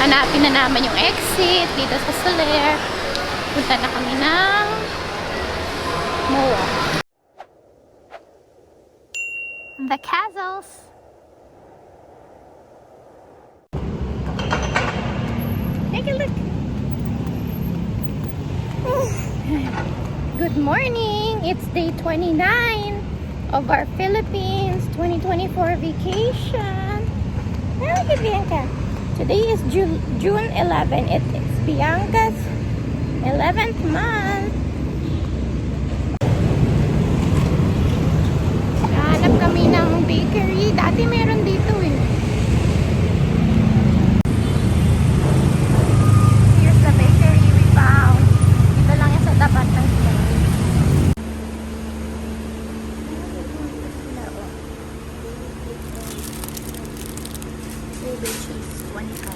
Hanapin na naman yung exit dito sa Soler. Punta na kami ng MOA. The castles. Take a look. Good morning. It's day 29 of our Philippines 2024 vacation. Look at Bianca. Today is June 11. It is Bianca's 11th month. Hanap kami ng bakery. Dati meron dito eh. Here's the bakery we found. Dito lang yung sa tapat ng slide. Baby cheese, 25.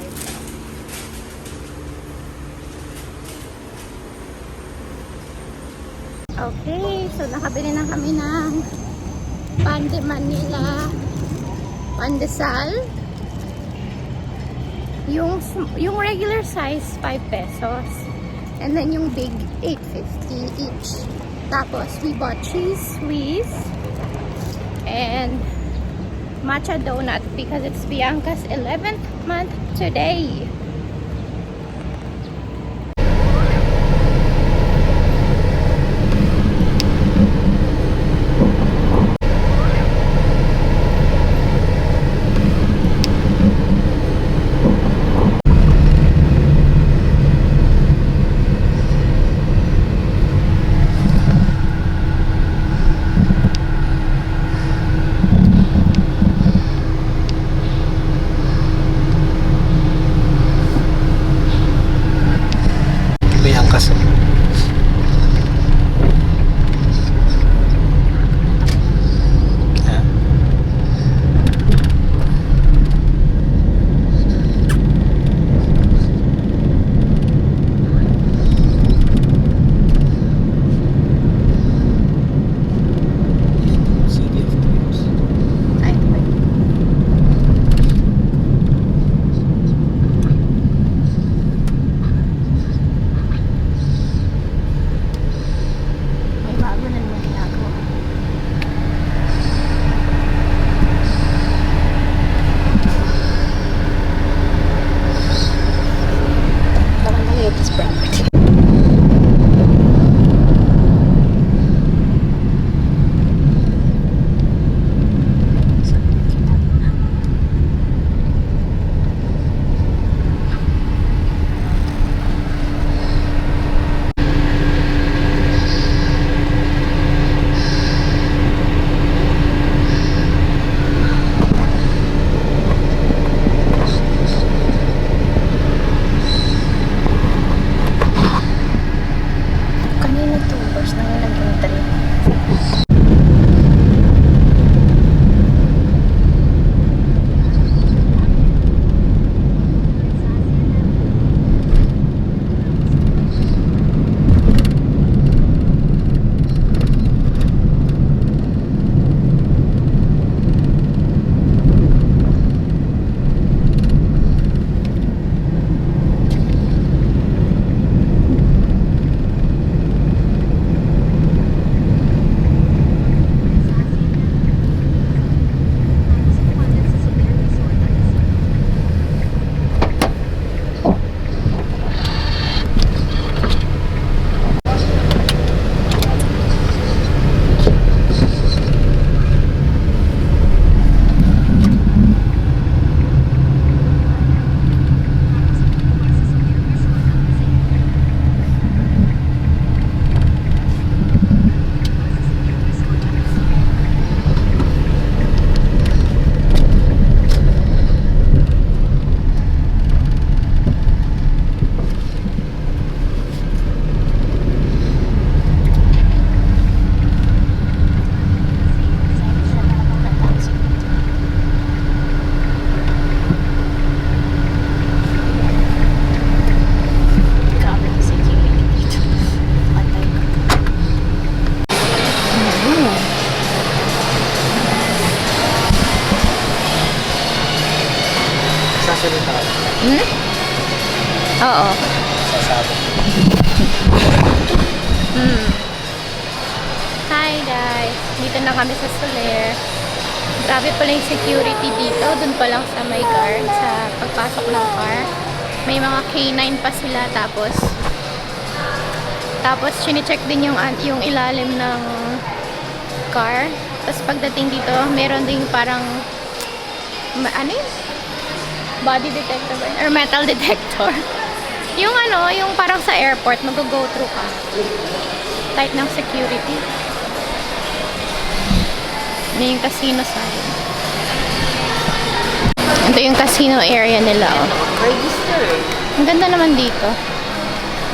Okay, so nakabili na kami ng pan de Manila, pandesal. Yung regular size 5 pesos. And then yung big 8.50 each. Tapos we bought cheese Swiss and matcha donut because it's Bianca's 11th month today. Bianca's. City of Dreams. May bago na naman ginagawa. Parang latest property. Kanina 2 hours na nga naging 3. Sasalita ka. Hmm? Oo. Sasabog. Hi guys! Dito na kami sa Soler. Grabe pala yung security dito. Doon pa lang sa may guard, sa pagpasok ng car. May mga K9 pa sila. Tapos chine-check din yung ilalim ng car. Tapos pagdating dito, meron ding parang ano yun? Body detector ba? Or metal detector. Yung yung parang sa airport, mag-go through ka. Tight ng security. Ano yung casino side. Ito yung casino area nila, oh. Register eh. Ang ganda naman dito.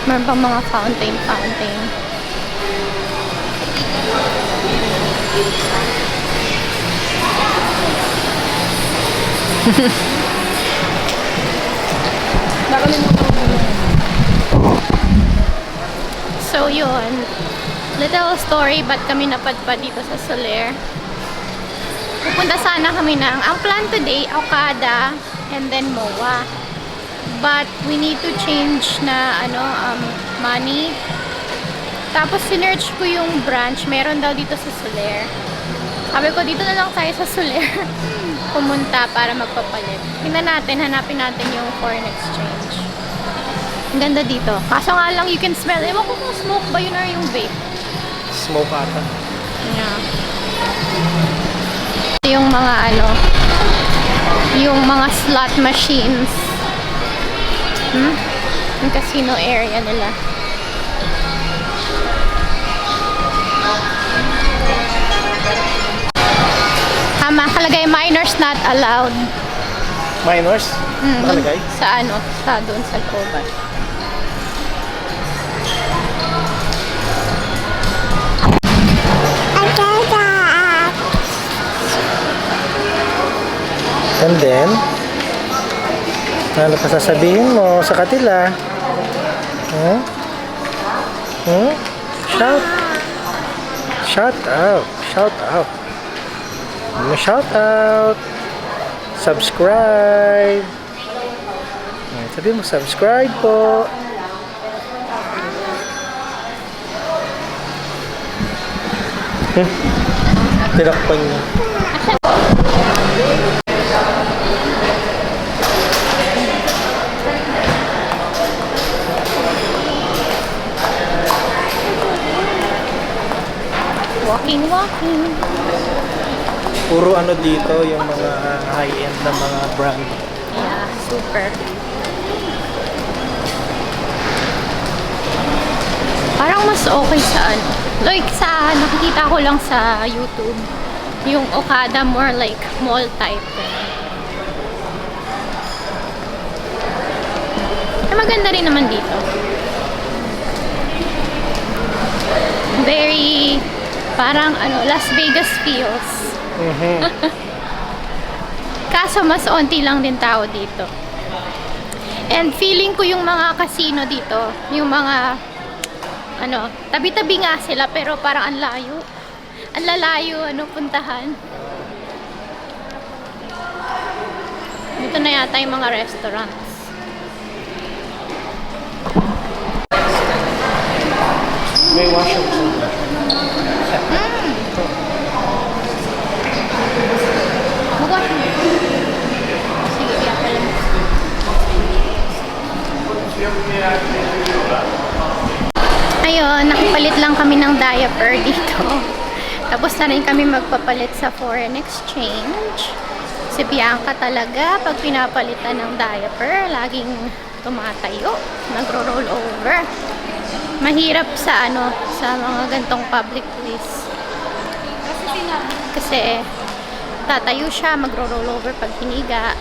Meron pang mga fountain. So yun, little story ba't kami napadpad dito sa Soler. Pupunta sana kami ang plan today, Okada and then MOA. But we need to change na money. Tapos sinearch ko yung branch, meron daw dito sa Soler. Sabi ko dito na lang tayo sa Soler pumunta para magpapalit. Hanapin natin yung foreign exchange. Ang ganda dito. Kaso nga lang, you can smell. Ewan ko kung smoke ba yun or yung vape. Smoke ata. Yeah. Ito yung mga yung mga slot machines. Yung casino area nila. Tama, kalagay minors not allowed. Minors? Nakalagay? Sa doon sa looban. And then, ano pa sasabihin mo sa kanila? Shout. Shout out. Shout out. Shout out. Subscribe. Sabihin mo, subscribe po. Tinakpan niya. Walking. Puro dito yung mga high-end na mga brand. Yeah, super. Parang mas okay sa like sa nakikita ko lang sa YouTube. Yung Okada more like mall type. Maganda rin naman dito. Very parang Las Vegas feels. Kaso mas onti lang din tao dito. And feeling ko yung mga casino dito, yung mga tabi-tabi nga sila pero parang ang layo. Ang lalayo puntahan. Dito na yata yung mga restaurants. May washroom. Mag-wash mo. Sige, kaya pala. Ayun, nakipalit lang kami ng diaper dito. Tapos na rin kami magpapalit sa foreign exchange. Si Bianca talaga, pag pinapalitan ng diaper, laging tumatayo, nagro-roll over. Mahirap sa sa mga gantong public place. Kasi tatayo siya, magro-roll over pag hiniga.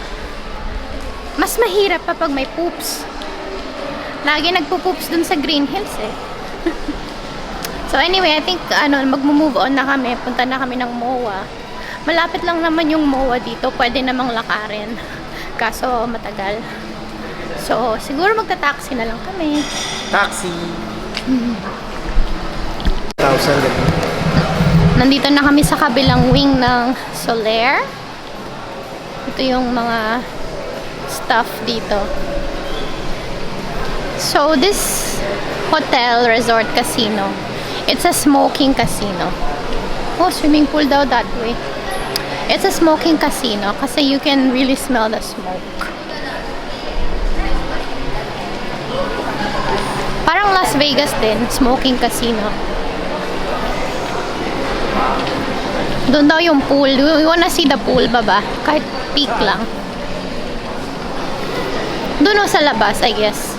Mas mahirap pa pag may poops. Lagi nagpo-poops dun sa Green Hills eh. So anyway, I think magmo-move on na kami. Punta na kami ng MOA. Malapit lang naman yung MOA dito. Pwede namang lakarin. Kaso matagal. So siguro magta-taxi na lang kami. Taxi. 1,000. Nandito na kami sa kabilang wing ng Soler. Ito yung mga stuff dito. So this hotel, resort, casino, it's a smoking casino. Oh, swimming pool daw that way. It's a smoking casino kasi you can really smell the smoke. Parang Las Vegas din, smoking casino. Doon daw yung pool. You wanna see the pool, baba? Kahit peak lang. Doon o sa labas, I guess.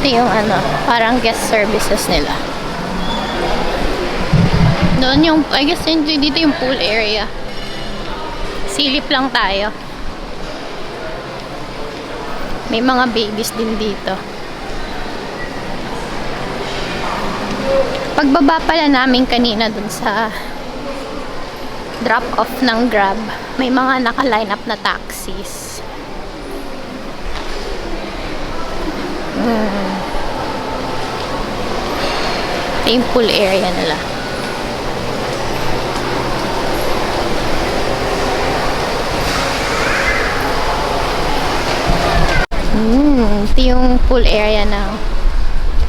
Ito yung ano, parang guest services nila. Doon yung, I guess dito yung pool area. Silip lang tayo. May mga babies din dito. Pagbaba pala namin kanina dun sa drop off ng Grab, may mga naka-line up na taxis. Ito yung pool area nila. Ito yung pool area ng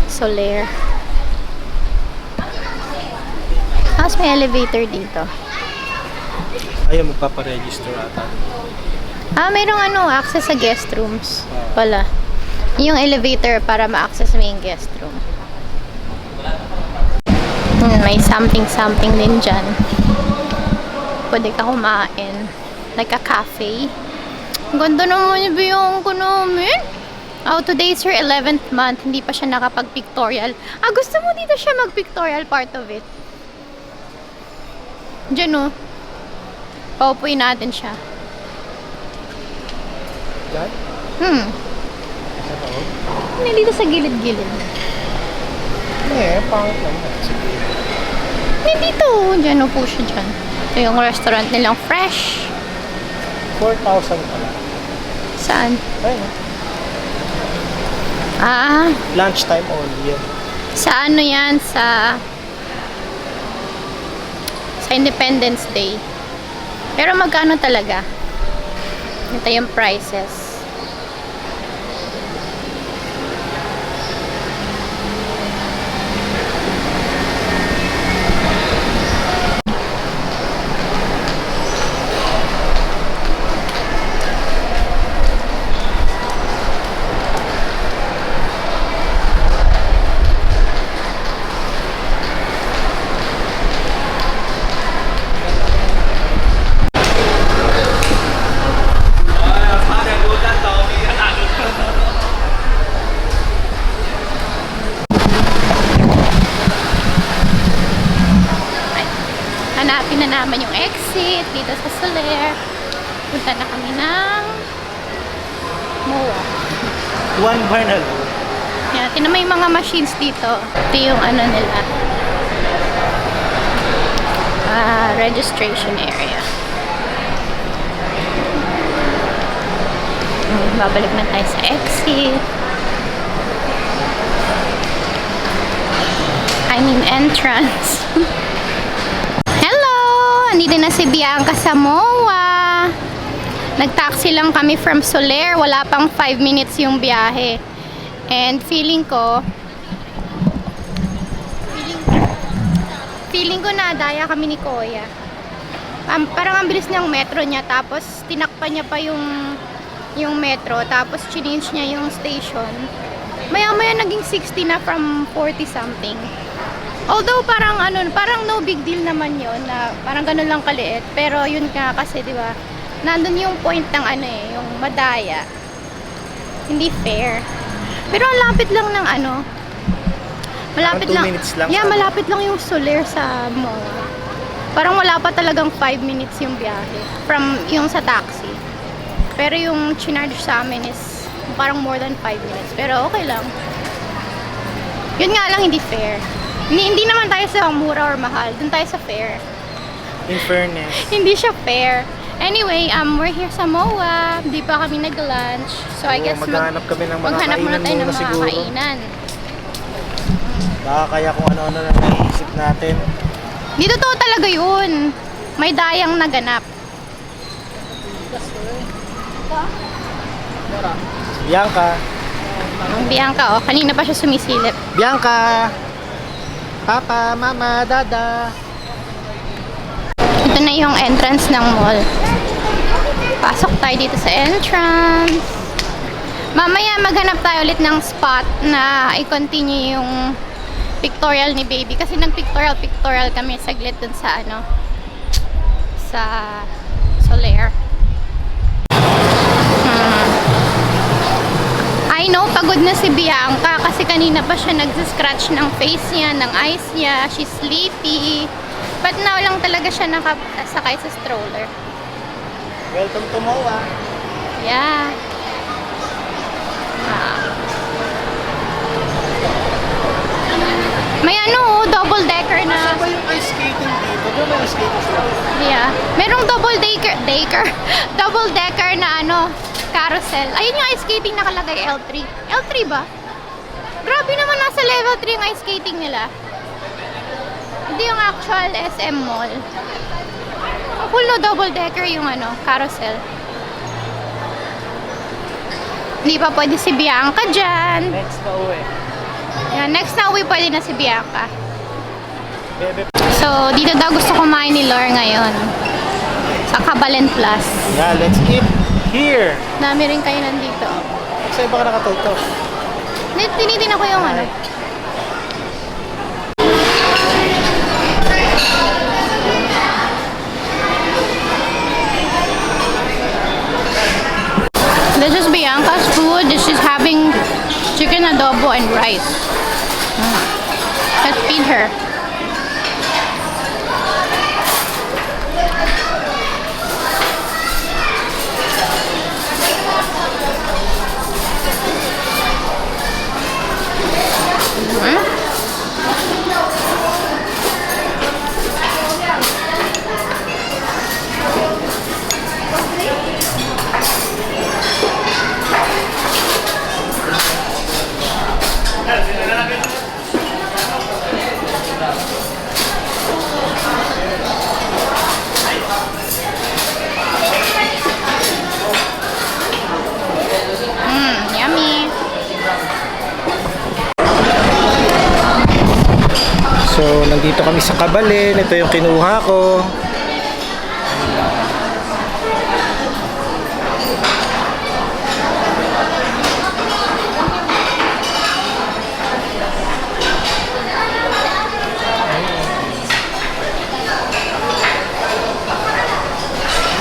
Solaire. Tapos may elevator dito. Ayun, magpaparegister ata. Mayroong access sa guest rooms pala. Yung elevator para ma-access mo yung guest room. May something din dyan. Pwede ka kumain. Like a cafe. Ang ganda naman yung ko namin. Oh, today is her 11th month. Hindi pa siya nakapag-pictorial. Gusto mo dito siya mag-pictorial part of it? Diyan o. Paupuin natin siya. Diyan? Hindi dito sa gilid-gilid. Pangit naman. Hindi dito. Diyan upo siya dyan. Ito yung restaurant nilang Fresh. 4,000 pala. Saan? Ayun. Lunchtime only yan. Sa ano yan? Sa Independence Day. Pero magkano talaga? Ito yung prices. Hanapin na naman yung exit dito sa Solaire. Punta na kami ng MOA. One bar na lang. Yan, tinan mo yung mga machines dito. Ito yung ano nila. Registration area. Babalik na tayo sa exit. I mean entrance. Nandito na si Bianca sa MOA. Nag-taxi lang kami from Solaire. Wala pang 5 minutes yung biyahe. And feeling ko nadaya kami ni Kuya. Parang ang bilis niyang metro niya. Tapos tinakpan niya pa yung metro. Tapos change niya yung station. Maya-maya naging 60 na from 40 something. Although parang no big deal naman yon na parang ganun lang kaliit. Pero yun nga kasi 'di ba? Nandun yung point ng yung madaya. Hindi fair. Pero ang lapit lang ng malapit lang. 2 minutes lang. Yeah, malapit lang yung Solaire sa MOA. Parang wala pa talagang 5 minutes yung biyahe from yung sa taxi. Pero yung chinarge sa amin is parang more than 5 minutes. Pero okay lang. Yun nga lang hindi fair. Hindi naman tayo sa mura or mahal. Doon tayo sa fair. In fairness. Hindi siya fair. Anyway, we're here sa MOA. Di pa kami nag-lunch. So I guess maghanap kami ng mga maghanap muna kainan tayo ng muna mga siguro. kainan. Baka kaya kung ano-ano na naiisip natin. Di totoo talaga yun. May dayang naganap. Bianca. Ang Bianca, oh. Kanina pa siya sumisilip. Bianca! Papa, Mama, Dada. Ito na yung entrance ng mall. Pasok tayo dito sa entrance. Mamaya maghanap tayo ulit ng spot na i-continue yung pictorial ni baby. Kasi nag-pictorial kami saglit dun sa ano, sa Solaire. I know, pagod na si Bianca kasi kanina pa siya nag-scratch ng face niya, ng eyes niya. She's sleepy. But now lang talaga siya nakasakay sa stroller. Welcome to MOA. Yeah. May ano, double decker na. Saan ba yung ice skating dito? Doon may ice skating sila. Yeah. Merong double double decker na ano, carousel. Ayun yung ice skating nakalagay L3. L3 ba? Grabe naman, nasa level 3 yung ice skating nila. Hindi yung actual SM Mall. Cool no, double decker yung ano, carousel. Hindi pa pwede si Bianca dyan. Next na uwi. Yan, next na uwi pwede na si Bianca. Bebe. So, dito daw gusto kumain ni Lore ngayon. Sa Cabalen Plus. Yeah, let's eat here. Dami rin kayo nandito. Saan ba ka nakatutok? Tinitin ako yung ano. This is Bianca's food. She's having chicken adobo and rice. Let's feed her. Yummy. So, nandito kami sa Cabalen. Ito yung kinuha ko.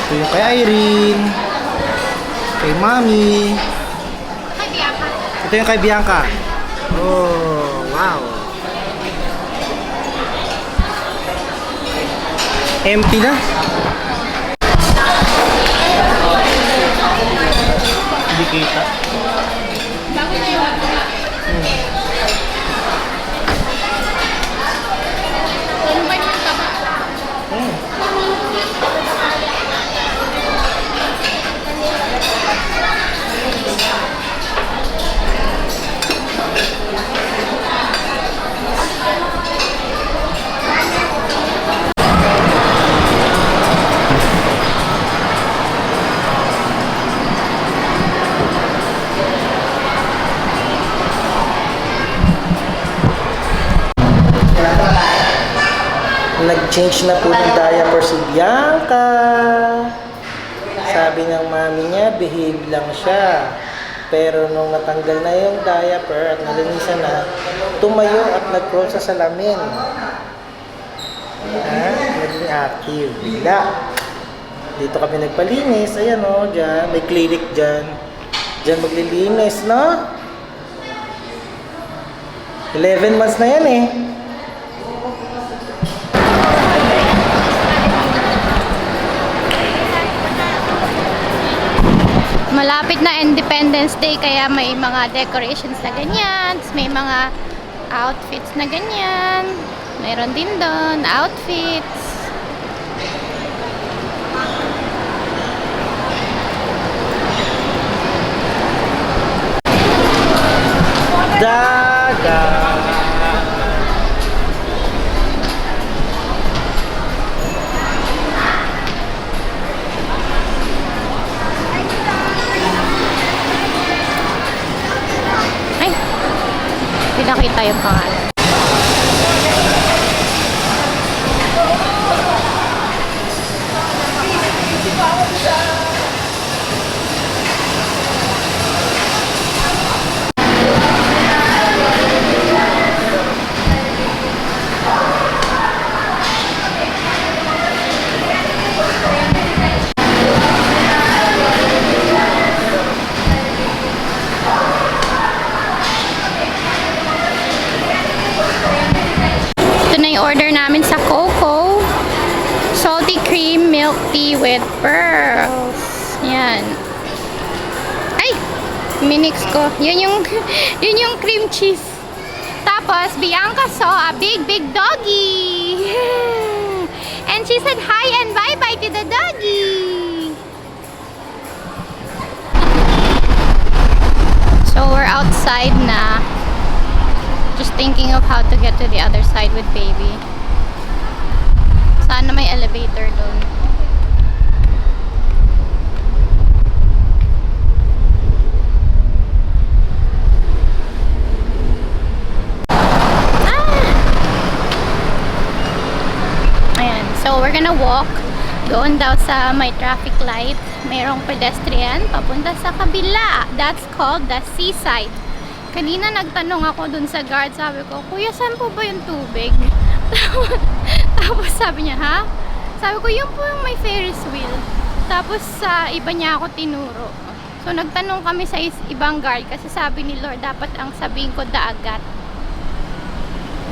Ito yung kay Irene. Kay Mami. Hi, Bianca. Ito yung kay Bianca. Oh, wow. Empty na. Hindi kita. Bago na yung Nag-change na po ng diaper si Bianca. Sabi ng mami niya, behave lang siya. Pero nung natanggal na yung diaper at nalinisan na, tumayo at nag-crawl sa salamin. Naging active. Bigla. Dito kami nagpalinis. Ayan o, dyan. May clinic dyan. Dyan maglilinis, no? 11 months na yan eh. malapit na Independence Day kaya may mga decorations na ganyan, may mga outfits na ganyan. Mayroon din doon outfits. Dada. Pinakita yung pangalan. Ito na yung order namin sa Coco. Salty cream milk tea with pearls. Yan. Ay! Minix ko. Yun yung, yun yung cream cheese. Tapos, Bianca saw a big doggy. And she said hi and bye-bye to the doggy. So, we're outside na. Just thinking of how to get to the other side with baby. Sana may elevator doon. Ayan. So, we're gonna walk doon daw sa may traffic light. Mayroong pedestrian papunta sa kabila. That's called the seaside. Kanina nagtanong ako dun sa guard, sabi ko, Kuya, saan po ba yung tubig? Tapos sabi niya, ha? Sabi ko, yun po yung may Ferris wheel. Tapos sa iba niya ako tinuro. So nagtanong kami sa ibang guard kasi sabi ni Lord, dapat ang sabihin ko daagat.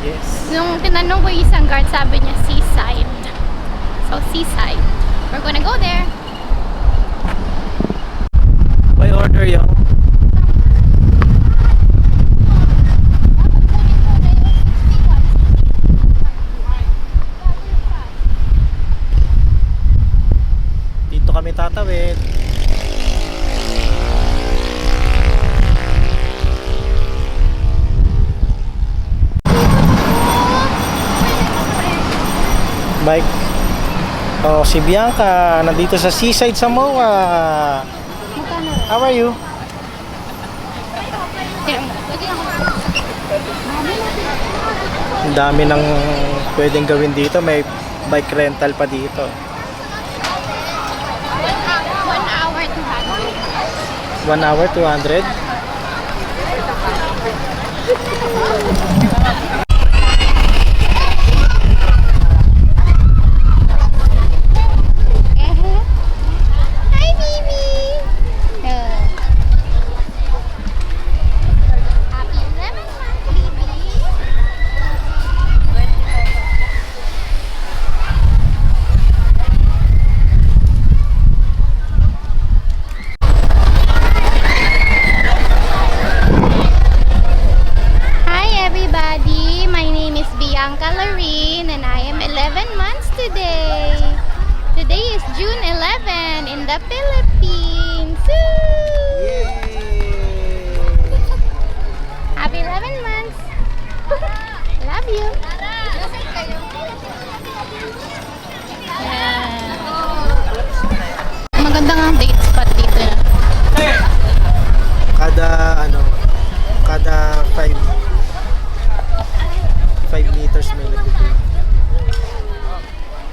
Yes. Nung tinanong ko yung isang guard, sabi niya seaside. So seaside. We're gonna go there. May order yung kami tatawid. Bike. Oh, si Bianca nandito sa Seaside Samoa. How are you? Ang dami ng pwedeng gawin dito. May bike rental pa dito. 1 hour, 200. Hi, baby. Happy 11th month, baby. Bianca Lorene, and I am 11 months today. Today is June 11 in the Philippines. Woo! Yay! Happy 11 months. Love you. Yeah. Maganda nga date spot dito na. Kada 5 meters may nagbibigay.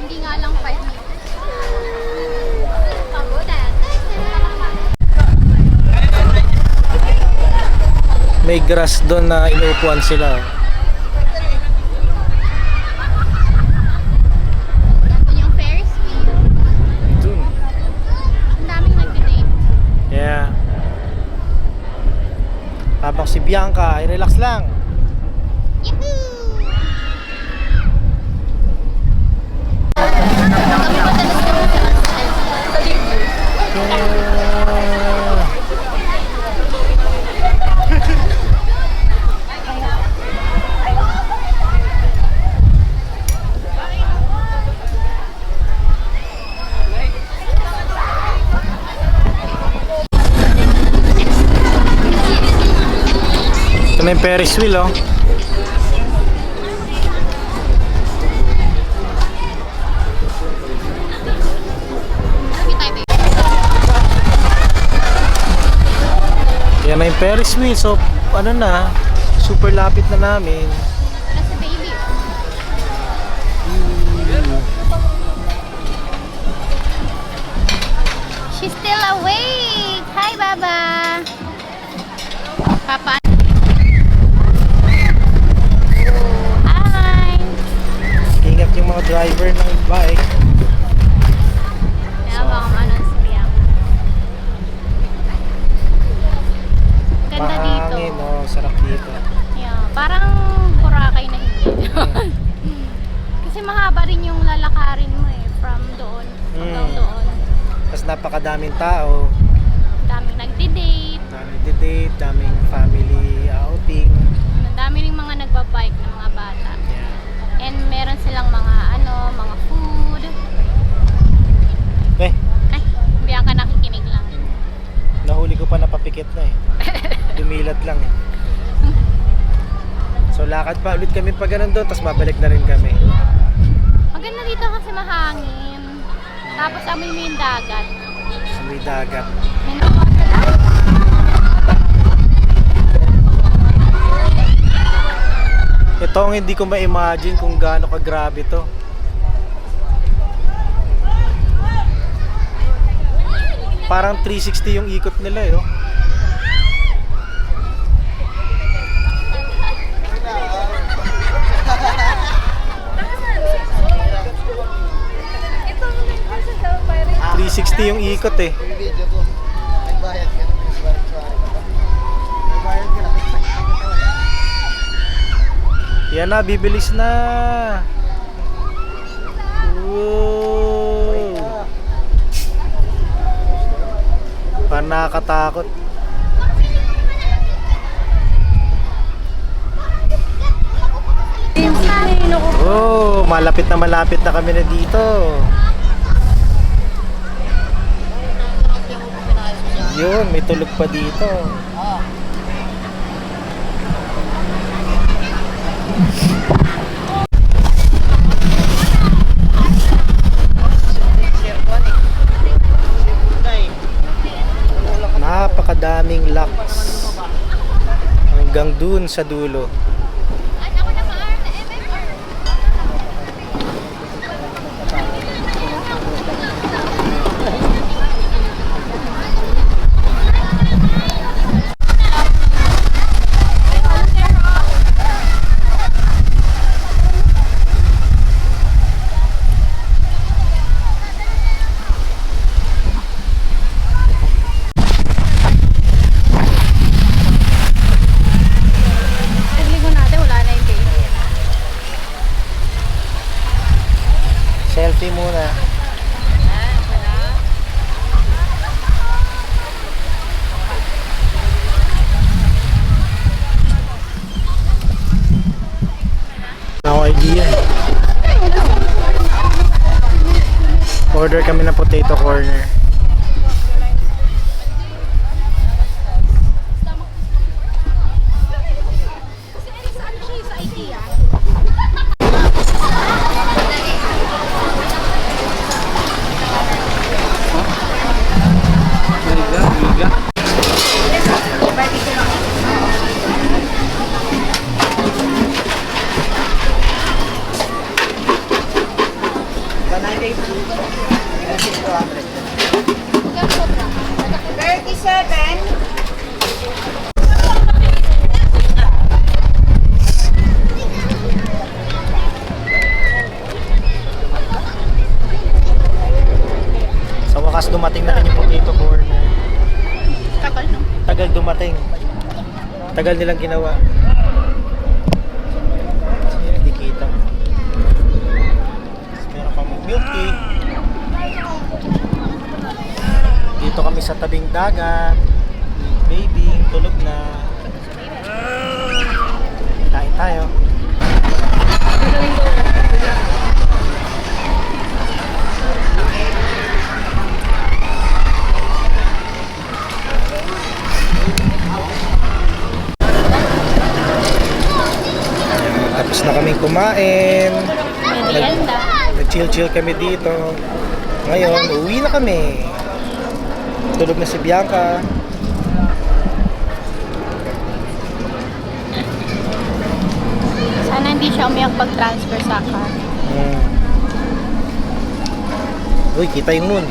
Hindi nga lang 5 meters. May grass doon na inuupuan sila. Ito yung Ferris wheel. Doon. Ang daming nagdi-date. Yeah. Habang si Bianca ay relax lang. Yahoo! Ito na yung Ferris wheel, oh. Yan na yung Ferris wheel. So, ano na, super lapit na namin. Wala si baby. She's still awake. Hi, Baba. Papa. Hi. Ingat yung mga driver ng bike. Kaya baka anong siya. Ganda dito. Mahangin, oh, sarap dito. Yeah, parang Boracay na hindi. Kasi mahaba rin yung lalakarin mo eh. From doon hanggang doon. Tapos napakadaming tao. Daming nagdi-date. Daming date, daming family outing. Ang dami rin mga nagbabike ng mga bata. Yeah. And meron silang mga mga food. Eh, Ay, biyak ka nakikinig lang. nahuli ko pa napapikit na eh. Dumilat lang eh. So lakad pa ulit kami pa ganun doon, tapos babalik na rin kami. Maganda dito kasi mahangin. Tapos amoy mo yung dagat. Sa may dagat. May nakakita lang. Ito ang hindi ko ma-imagine kung gaano ka-grabe to. Parang 360 yung ikot nila eh. Oh. $360 yung ikot eh. Yan na, bibilis na. Whoa. Parang nakakatakot. Oh, malapit na kami na dito. Yun, may tulog pa dito. Napakadaming locks hanggang dun sa dulo. Selfie muna. No idea. Order kami ng potato corner. Sa wakas dumating na rin yung potato corner. Tagal no? Tagal dumating. Tagal nilang ginawa. Hindi kita. Meron kami milk tea. Dito kami sa tabing dagat. Baby, tulog na. Kain tayo. Tapos na kaming kumain. Merienda. Nag-chill kami dito. Ngayon, uwi na kami. Tulog na si Bianca. pag-transfer sa account. Uy, kita yung moon.